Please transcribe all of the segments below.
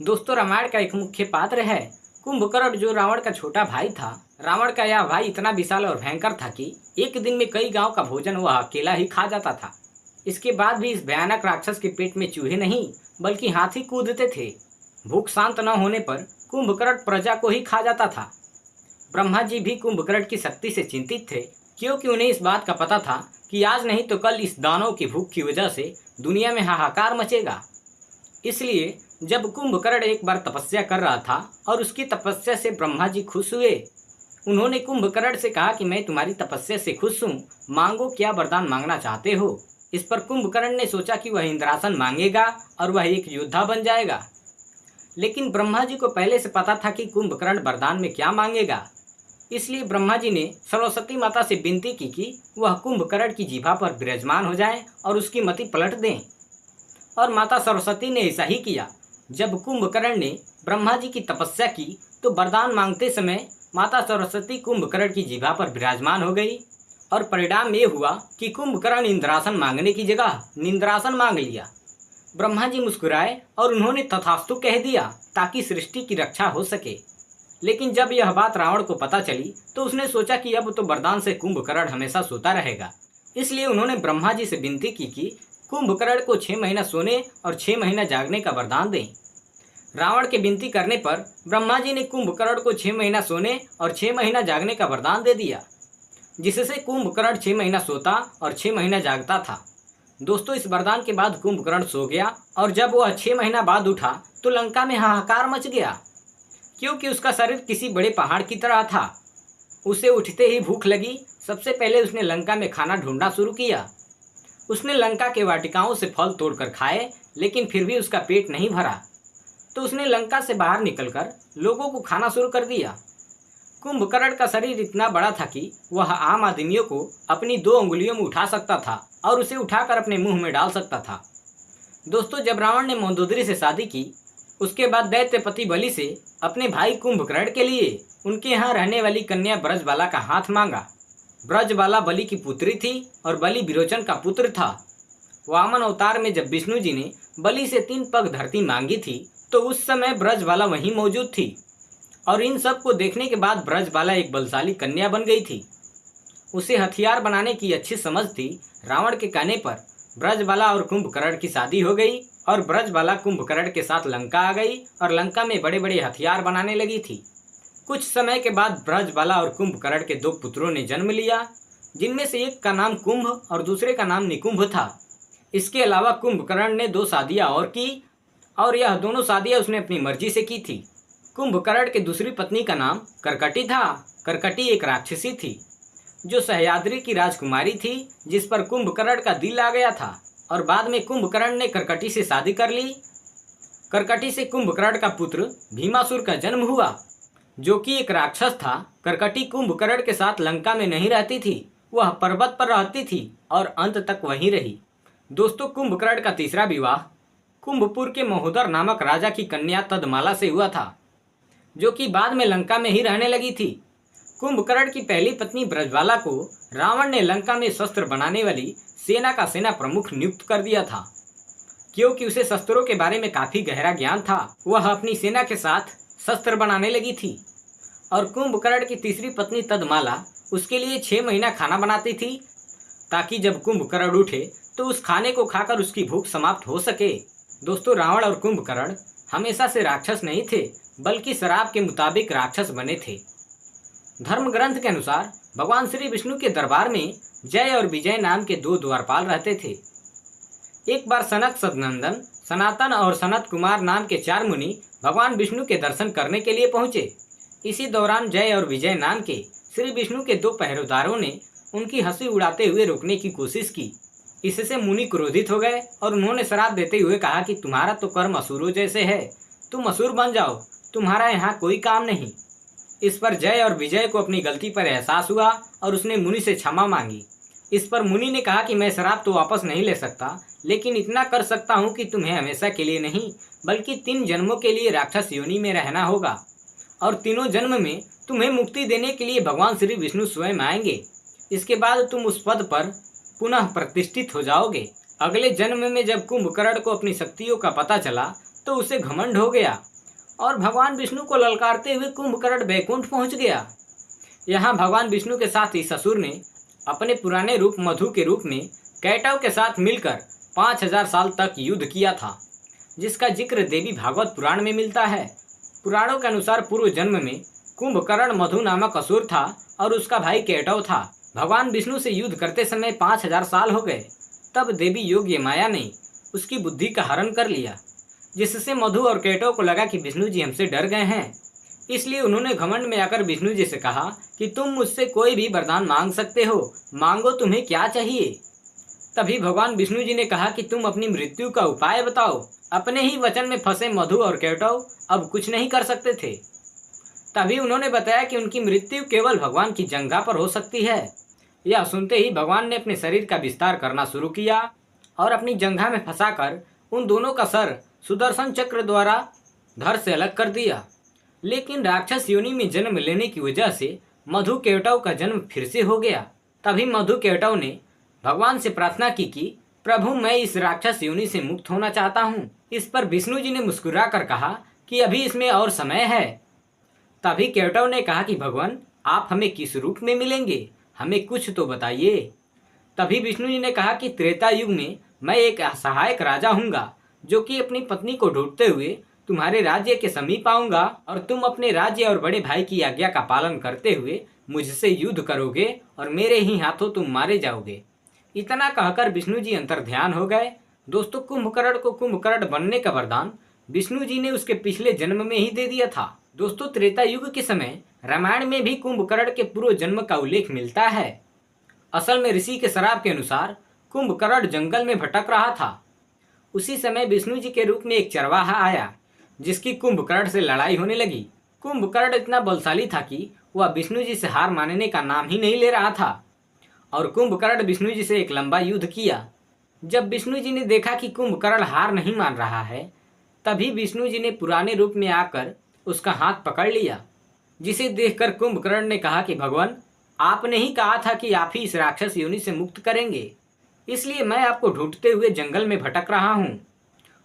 दोस्तों, रामायण का एक मुख्य पात्र है कुंभकर्ण, जो रावण का छोटा भाई था। रावण का यह भाई इतना विशाल और भयंकर था कि एक दिन में कई गांव का भोजन वह अकेला ही खा जाता था। इसके बाद भी इस भयानक राक्षस के पेट में चूहे नहीं बल्कि हाथी कूदते थे। भूख शांत न होने पर कुंभकर्ण प्रजा को ही खा जाता था। ब्रह्मा जी भी कुंभकर्ण की शक्ति से चिंतित थे, क्योंकि उन्हें इस बात का पता था कि आज नहीं तो कल इस दानव की भूख की वजह से दुनिया में हाहाकार मचेगा। इसलिए जब कुंभकर्ण एक बार तपस्या कर रहा था और उसकी तपस्या से ब्रह्मा जी खुश हुए। उन्होंने कुंभकर्ण से कहा कि मैं तुम्हारी तपस्या से खुश हूँ, मांगो क्या वरदान मांगना चाहते हो। इस पर कुंभकर्ण ने सोचा कि वह इंद्रासन मांगेगा और वह एक योद्धा बन जाएगा। लेकिन ब्रह्मा जी को पहले से पता था कि कुंभकर्ण वरदान में क्या मांगेगा। इसलिए ब्रह्मा जी ने सरस्वती माता से विनती की कि वह कुंभकर्ण की जिह्वा पर विराजमान हो जाएं और उसकी मति पलट दें। और माता सरस्वती ने ऐसा ही किया। जब कुंभकर्ण ने ब्रह्मा जी की तपस्या की तो वरदान मांगते समय माता सरस्वती कुंभकर्ण की जिह्वा पर विराजमान हो गई और परिणाम ये हुआ कि कुंभकर्ण इंद्रासन मांगने की जगह निंद्रासन मांग लिया। ब्रह्मा जी मुस्कुराए और उन्होंने तथास्तु कह दिया ताकि सृष्टि की रक्षा हो सके। लेकिन जब यह बात रावण को पता चली तो उसने सोचा कि अब तो वरदान से कुंभकर्ण हमेशा सोता रहेगा। इसलिए उन्होंने ब्रह्मा जी से विनती की कि कुंभकर्ण को 6 महीना सोने और 6 महीना जागने का वरदान दें। रावण के विनती करने पर ब्रह्मा जी ने कुंभकर्ण को 6 महीना सोने और 6 महीना जागने का वरदान दे दिया, जिससे कुंभकर्ण 6 महीना सोता और 6 महीना जागता था। दोस्तों, इस वरदान के बाद कुंभकर्ण सो गया और जब वह 6 महीना बाद उठा तो लंका में हाहाकार मच गया, क्योंकि उसका शरीर किसी बड़े पहाड़ की तरह था। उसे उठते ही भूख लगी। सबसे पहले उसने लंका में खाना ढूंढना शुरू किया। उसने लंका के वाटिकाओं से फल तोड़कर खाए, लेकिन फिर भी उसका पेट नहीं भरा। तो उसने लंका से बाहर निकलकर लोगों को खाना शुरू कर दिया। कुंभकर्ण का शरीर इतना बड़ा था कि वह आम आदमियों को अपनी 2 उंगलियों में उठा सकता था और उसे उठाकर अपने मुंह में डाल सकता था। दोस्तों, जब रावण ने मंदोदरी से शादी की, उसके बाद दैत्यपति बलि से अपने भाई कुंभकर्ण के लिए उनके यहाँ रहने वाली कन्या ब्रजबाला का हाथ मांगा। ब्रजबाला बलि की पुत्री थी और बलि विरोचन का पुत्र था। वामन अवतार में जब विष्णु जी ने बलि से 3 पग धरती मांगी थी तो उस समय ब्रजबाला वहीं मौजूद थी और इन सब को देखने के बाद ब्रजबाला एक बलशाली कन्या बन गई थी। उसे हथियार बनाने की अच्छी समझ थी। रावण के कहने पर ब्रजबाला और कुंभकर्ण की शादी हो गई और ब्रजबाला कुंभकर्ण के साथ लंका आ गई और लंका में बड़े बड़े हथियार बनाने लगी थी। कुछ समय के बाद ब्रजबाला और कुंभकर्ण के 2 पुत्रों ने जन्म लिया, जिनमें से एक का नाम कुंभ और दूसरे का नाम निकुंभ था। इसके अलावा कुंभकर्ण ने 2 शादियां और की और यह दोनों शादियां उसने अपनी मर्जी से की थी। कुंभकर्ण के दूसरी पत्नी का नाम करकटी था। करकटी एक राक्षसी थी जो सह्याद्री की राजकुमारी थी, जिस पर कुंभकर्ण का दिल आ गया था और बाद में कुंभकर्ण ने करकटी से शादी कर ली। करकटी से कुंभकर्ण का पुत्र भीमासुर का जन्म हुआ, जो कि एक राक्षस था। करकटी कुंभकर्ण के साथ लंका में नहीं रहती थी, वह पर्वत पर रहती थी और अंत तक वहीं रही। दोस्तों, कुंभकर्ण का तीसरा विवाह कुंभपुर के महोदर नामक राजा की कन्या तदमाला से हुआ था, जो कि बाद में लंका में ही रहने लगी थी। कुंभकर्ण की पहली पत्नी ब्रजबाला को रावण ने लंका में शस्त्र बनाने वाली सेना का सेना प्रमुख नियुक्त कर दिया था, क्योंकि उसे शस्त्रों के बारे में काफी गहरा ज्ञान था। वह अपनी सेना के साथ शस्त्र बनाने लगी थी और कुंभकर्ण की तीसरी पत्नी तदमाला उसके लिए 6 महीना खाना बनाती थी, ताकि जब कुंभकर्ण उठे तो उस खाने को खाकर उसकी भूख समाप्त हो सके। दोस्तों, रावण और कुंभकर्ण हमेशा से राक्षस नहीं थे, बल्कि श्राप के मुताबिक राक्षस बने थे। धर्म ग्रंथ के अनुसार भगवान श्री विष्णु के दरबार में जय और विजय नाम के 2 द्वारपाल रहते थे। एक बार सनक सदनंदन, सनातन और सनत कुमार नाम के 4 मुनि भगवान विष्णु के दर्शन करने के लिए पहुंचे। इसी दौरान जय और विजय नाम के श्री विष्णु के 2 पहरेदारों ने उनकी हंसी उड़ाते हुए रोकने की कोशिश की। इससे मुनि क्रोधित हो गए और उन्होंने श्राप देते हुए कहा कि तुम्हारा तो कर्म असुरों जैसे है, तुम असुर बन जाओ, तुम्हारा यहाँ कोई काम नहीं। इस पर जय और विजय को अपनी गलती पर एहसास हुआ और उसने मुनि से क्षमा मांगी। इस पर मुनि ने कहा कि मैं श्राप तो वापस नहीं ले सकता, लेकिन इतना कर सकता हूँ कि तुम्हें हमेशा के लिए नहीं बल्कि 3 जन्मों के लिए राक्षस योनि में रहना होगा और तीनों जन्म में तुम्हें मुक्ति देने के लिए भगवान श्री विष्णु स्वयं आएंगे। इसके बाद तुम उस पद पर पुनः प्रतिष्ठित हो जाओगे। अगले जन्म में जब कुंभकर्ण को अपनी शक्तियों का पता चला तो उसे घमंड हो गया और भगवान विष्णु को ललकारते हुए कुंभकर्ण बैकुंठ पहुंच गया। यहाँ भगवान विष्णु के साथ ही ससुर ने अपने पुराने रूप मधु के रूप में कैटव के साथ मिलकर 5000 साल तक युद्ध किया था, जिसका जिक्र देवी भागवत पुराण में मिलता है। पुराणों के अनुसार पूर्व जन्म में कुंभकर्ण मधु नामक असुर था और उसका भाई कैटव था। भगवान विष्णु से युद्ध करते समय 5000 साल हो गए। तब देवी योग्य माया ने उसकी बुद्धि का हरण कर लिया, जिससे मधु और कैटव को लगा कि विष्णु जी हमसे डर गए हैं। इसलिए उन्होंने घमंड में आकर विष्णु जी से कहा कि तुम मुझसे कोई भी वरदान मांग सकते हो, मांगो, तुम्हें क्या चाहिए। तभी भगवान विष्णु जी ने कहा कि तुम अपनी मृत्यु का उपाय बताओ। अपने ही वचन में फंसे मधु और कैटव अब कुछ नहीं कर सकते थे। तभी उन्होंने बताया कि उनकी मृत्यु केवल भगवान की जंघा पर हो सकती है। यह सुनते ही भगवान ने अपने शरीर का विस्तार करना शुरू किया और अपनी जंघा में फंसाकर उन दोनों का सर सुदर्शन चक्र द्वारा धड़ से अलग कर दिया। लेकिन राक्षस योनि में जन्म लेने की वजह से मधु कैटव का जन्म फिर से हो गया। तभी मधु कैटव ने भगवान से प्रार्थना की कि प्रभु, मैं इस राक्षस योनि से मुक्त होना चाहता हूँ। इस पर विष्णु जी ने मुस्कुरा कर कहा कि अभी इसमें और समय है। तभी कैटव ने कहा कि भगवान, आप हमें किस रूप में मिलेंगे, हमें कुछ तो बताइए। तभी विष्णु जी ने कहा कि त्रेता युग में मैं एक असहायक राजा हूँगा, जो कि अपनी पत्नी को ढूंढते हुए तुम्हारे राज्य के समीप आऊंगा और तुम अपने राज्य और बड़े भाई की आज्ञा का पालन करते हुए मुझसे युद्ध करोगे और मेरे ही हाथों तुम मारे जाओगे। इतना कहकर विष्णु जी अंतर्ध्यान हो गए। दोस्तों, कुंभकर्ण को कुंभकर्ण बनने का वरदान विष्णु जी ने उसके पिछले जन्म में ही दे दिया था। दोस्तों, त्रेता युग के समय रामायण में भी कुंभकर्ण के पूर्व जन्म का उल्लेख मिलता है। असल में ऋषि के श्राप के अनुसार कुंभकर्ण जंगल में भटक रहा था। उसी समय विष्णु जी के रूप में एक चरवाहा आया, जिसकी कुंभकर्ण से लड़ाई होने लगी। कुंभकर्ण इतना बलशाली था कि वह विष्णु जी से हार मानने का नाम ही नहीं ले रहा था और कुंभकर्ण विष्णु जी से एक लंबा युद्ध किया। जब विष्णु जी ने देखा कि कुंभकर्ण हार नहीं मान रहा है, तभी विष्णु जी ने पुराने रूप में आकर उसका हाथ पकड़ लिया, जिसे देखकर कुंभकर्ण ने कहा कि भगवान, आपने ही कहा था कि आप ही इस राक्षस योनि से मुक्त करेंगे, इसलिए मैं आपको ढूंढते हुए जंगल में भटक रहा हूँ।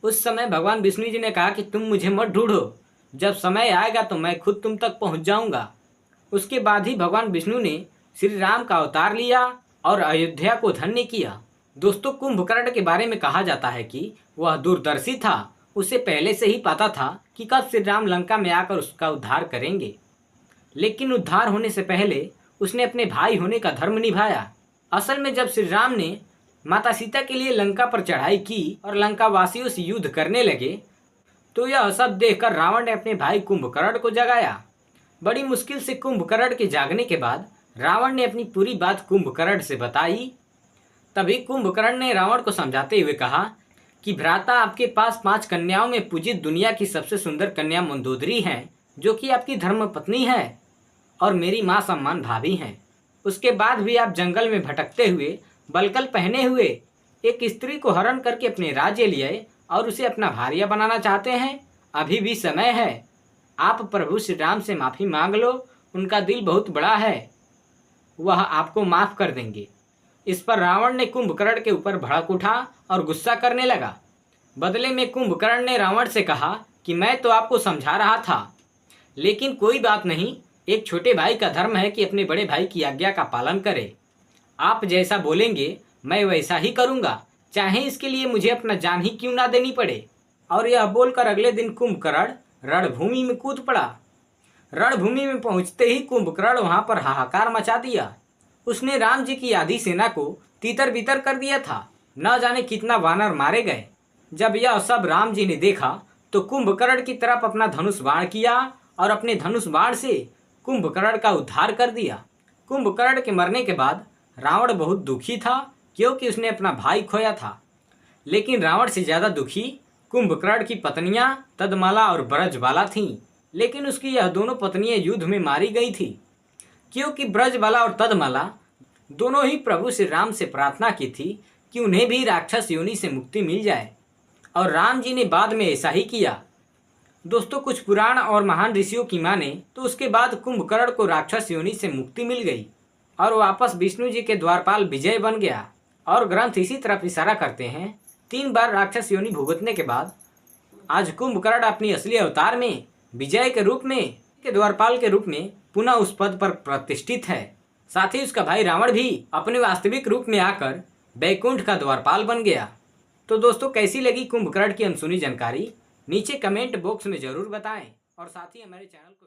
उस समय भगवान विष्णु जी ने कहा कि तुम मुझे मत ढूंढो, जब समय आएगा तो मैं खुद तुम तक पहुँच जाऊँगा। उसके बाद ही भगवान विष्णु ने श्री राम का अवतार लिया और अयोध्या को धन्य किया। दोस्तों, कुंभकर्ण के बारे में कहा जाता है कि वह दूरदर्शी था। उसे पहले से ही पता था कि कब श्री राम लंका में आकर उसका उद्धार करेंगे, लेकिन उद्धार होने से पहले उसने अपने भाई होने का धर्म निभाया। असल में जब श्री राम ने माता सीता के लिए लंका पर चढ़ाई की और लंका वासियों से युद्ध करने लगे, तो यह सब देखकर रावण ने अपने भाई कुंभकर्ण को जगाया। बड़ी मुश्किल से कुंभकर्ण के जागने के बाद रावण ने अपनी पूरी बात कुंभकर्ण से बताई। तभी कुंभकर्ण ने रावण को समझाते हुए कहा कि भ्राता, आपके पास 5 कन्याओं में पूजित दुनिया की सबसे सुंदर कन्या मंदोदरी है, जो कि आपकी धर्म पत्नी है और मेरी माँ सम्मान भाभी हैं। उसके बाद भी आप जंगल में भटकते हुए बलकल पहने हुए एक स्त्री को हरण करके अपने राज्य लिए और उसे अपना भारिया बनाना चाहते हैं। अभी भी समय है, आप प्रभु श्री राम से माफ़ी मांग लो, उनका दिल बहुत बड़ा है, वह आपको माफ़ कर देंगे। इस पर रावण ने कुंभकर्ण के ऊपर भड़क उठा और गुस्सा करने लगा। बदले में कुंभकर्ण ने रावण से कहा कि मैं तो आपको समझा रहा था, लेकिन कोई बात नहीं, एक छोटे भाई का धर्म है कि अपने बड़े भाई की आज्ञा का पालन करे। आप जैसा बोलेंगे मैं वैसा ही करूँगा, चाहे इसके लिए मुझे अपना जान ही क्यों ना देनी पड़े। और यह बोलकर अगले दिन कुंभकर्ण रणभूमि में कूद पड़ा। रणभूमि में पहुंचते ही कुंभकर्ण वहां पर हाहाकार मचा दिया। उसने राम जी की आधी सेना को तीतर बितर कर दिया था। न जाने कितना वानर मारे गए। जब यह सब राम जी ने देखा तो कुंभकर्ण की तरफ अपना धनुष बाण किया और अपने धनुष बाण से कुंभकर्ण का उद्धार कर दिया। कुंभकर्ण के मरने के बाद रावण बहुत दुखी था, क्योंकि उसने अपना भाई खोया था। लेकिन रावण से ज़्यादा दुखी कुंभकर्ण की पत्नियां तदमाला और ब्रजबाला थीं। लेकिन उसकी यह दोनों पत्नियां युद्ध में मारी गई थी, क्योंकि ब्रजबाला और तदमाला दोनों ही प्रभु श्री राम से प्रार्थना की थी कि उन्हें भी राक्षस योनि से मुक्ति मिल जाए, और राम जी ने बाद में ऐसा ही किया। दोस्तों, कुछ पुराण और महान ऋषियों की माने तो उसके बाद कुंभकर्ण को राक्षस योनि से मुक्ति मिल गई और वापस विष्णु जी के द्वारपाल विजय बन गया। और ग्रंथ इसी तरफ इशारा करते हैं। 3 बार राक्षस योनि भुगतने के बाद आज कुंभकर्ण अपनी असली अवतार में विजय के द्वारपाल के रूप में पुनः उस पद पर प्रतिष्ठित है। साथ ही उसका भाई रावण भी अपने वास्तविक रूप में आकर बैकुंठ का द्वारपाल बन गया। तो दोस्तों, कैसी लगी कुंभकर्ण की अनसुनी जानकारी नीचे कमेंट बॉक्स में जरूर बताएं और साथ ही हमारे चैनल को